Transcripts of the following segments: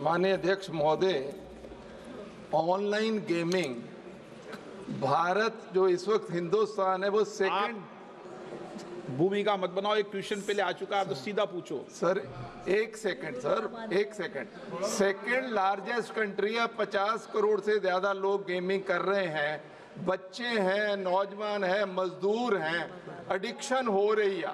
माननीय अध्यक्ष महोदय, ऑनलाइन गेमिंग भारत जो इस वक्त हिंदुस्तान है वो सेकंड। भूमिका मत बनाओ, एक क्वेश्चन पहले आ चुका है तो सीधा पूछो। सर एक सेकंड, सेकंड लार्जेस्ट कंट्री है। 50 करोड़ से ज्यादा लोग गेमिंग कर रहे हैं, बच्चे हैं, नौजवान हैं, मजदूर हैं। एडिक्शन हो रही है,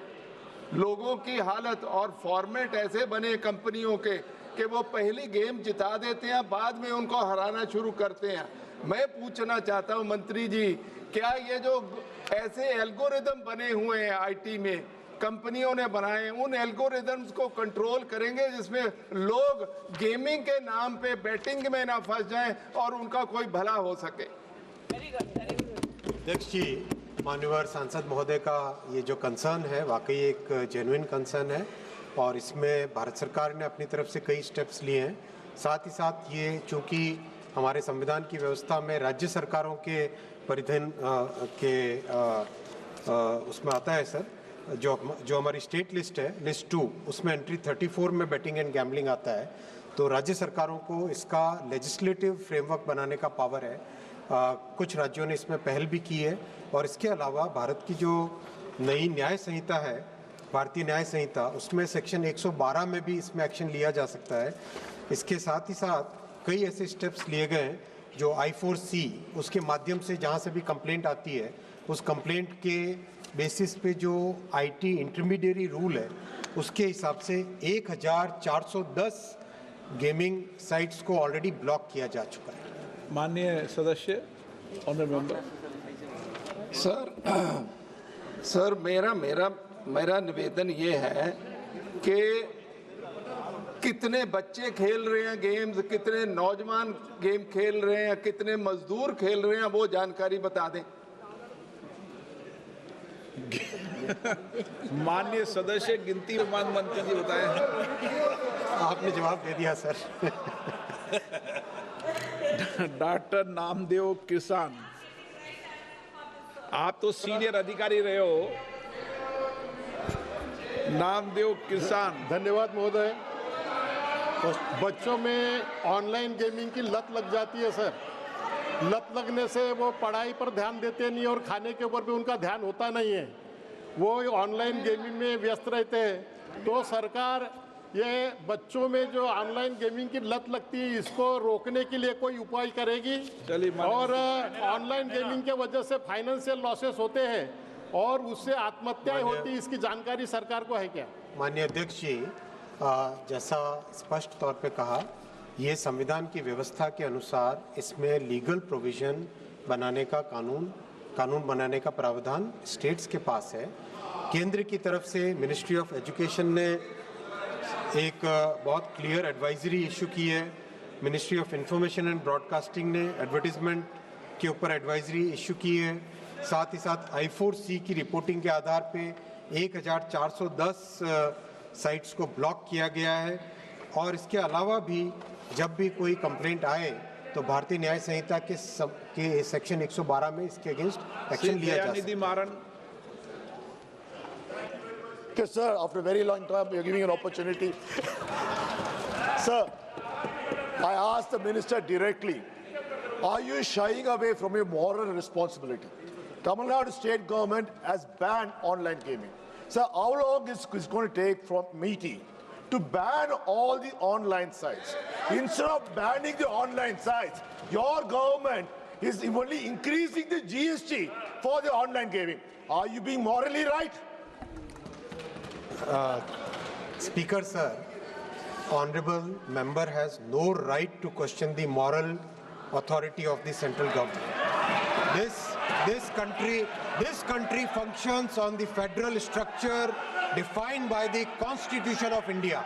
लोगों की हालत, और फॉर्मेट ऐसे बने कंपनियों के कि वो पहली गेम जिता देते हैं, बाद में उनको हराना शुरू करते हैं। मैं पूछना चाहता हूं मंत्री जी, क्या ये जो ऐसे एल्गोरिदम बने हुए हैं आईटी में, कंपनियों ने बनाए, उन एल्गोरिदम्स को कंट्रोल करेंगे जिसमें लोग गेमिंग के नाम पे बेटिंग में ना फंस जाएं और उनका कोई भला हो सके? अध्यक्ष जी, माननीय सांसद महोदय का ये जो कंसर्न है वाकई एक जेन्युइन कंसर्न है और इसमें भारत सरकार ने अपनी तरफ से कई स्टेप्स लिए हैं। साथ ही साथ ये चूँकि हमारे संविधान की व्यवस्था में राज्य सरकारों के परिधन उसमें आता है सर, जो हमारी स्टेट लिस्ट है, लिस्ट 2, उसमें एंट्री 34 में बेटिंग एंड गैम्बलिंग आता है। तो राज्य सरकारों को इसका लेजिस्लेटिव फ्रेमवर्क बनाने का पावर है। कुछ राज्यों ने इसमें पहल भी की है और इसके अलावा भारत की जो नई न्याय संहिता है, भारतीय न्याय संहिता, उसमें सेक्शन 112 में भी इसमें एक्शन लिया जा सकता है। इसके साथ ही साथ कई ऐसे स्टेप्स लिए गए हैं जो I4C, उसके माध्यम से जहाँ से भी कंप्लेंट आती है उस कंप्लेंट के बेसिस पे जो IT इंटरमीडिएरी रूल है उसके हिसाब से 1410 गेमिंग साइट्स को ऑलरेडी ब्लॉक किया जा चुका है। माननीय सदस्य, ऑनरेबल मेंबर। सर मेरा निवेदन ये है कि कितने बच्चे खेल रहे हैं गेम्स, कितने नौजवान गेम खेल रहे हैं, कितने मजदूर खेल रहे हैं, वो जानकारी बता दें। माननीय सदस्य, गिनती मंत्री जी बताएं। आपने जवाब दे दिया सर। डॉक्टर नामदेव किसान, आप तो सीनियर अधिकारी रहे हो। नामदेव किसान। धन्यवाद महोदय। तो बच्चों में ऑनलाइन गेमिंग की लत लग जाती है सर। लत लगने से वो पढ़ाई पर ध्यान देते नहीं और खाने के ऊपर भी उनका ध्यान होता नहीं है, वो ऑनलाइन गेमिंग में व्यस्त रहते हैं। तो सरकार ये बच्चों में जो ऑनलाइन गेमिंग की लत लगती है इसको रोकने के लिए कोई उपाय करेगी? और ऑनलाइन गेमिंग के वजह से फाइनेंशियल लॉसेस होते हैं और उससे आत्महत्याएं होती है, इसकी जानकारी सरकार को है क्या? माननीय अध्यक्ष जी, जैसा स्पष्ट तौर पे कहा, ये संविधान की व्यवस्था के अनुसार इसमें लीगल प्रोविजन बनाने का कानून बनाने का प्रावधान स्टेट्स के पास है। केंद्र की तरफ से मिनिस्ट्री ऑफ एजुकेशन ने एक बहुत क्लियर एडवाइजरी इशू की है। Ministry of information and broadcasting ने एडवर्टीजमेंट के ऊपर एडवाइजरी इशू की है। साथ ही साथ I4C की रिपोर्टिंग के आधार पे 1410 साइट्स को ब्लॉक किया गया है। और इसके अलावा भी जब भी कोई कंप्लेंट आए तो भारतीय न्याय संहिता के सेक्शन 112 में इसके अगेंस्ट एक्शन लिया जा सकता है। Okay, sir, after a very long time, you're giving an opportunity. Sir, I asked the minister directly, are you shying away from your moral responsibility? Tamil Nadu state government has banned online gaming. Sir, how long is it going to take from meeting to ban all the online sites? Instead of banning the online sites, your government is only increasing the GST for the online gaming. Are you being morally right? Speaker sir, honorable member has no right to question the moral authority of the central government. This country functions on the federal structure defined by the Constitution of India.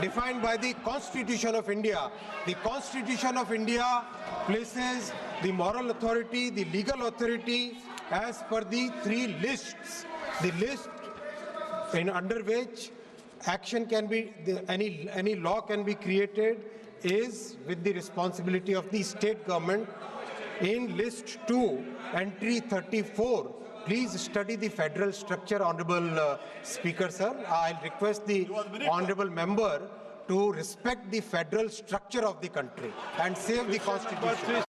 Defined by the Constitution of India. The Constitution of India places the moral authority, the legal authority as per the three lists. The list under which action can be, any law can be created is with the responsibility of the state government. In list 2, entry 34, please study the federal structure, honorable Speaker sir. I'll request the honorable member to respect the federal structure of the country and save the constitution.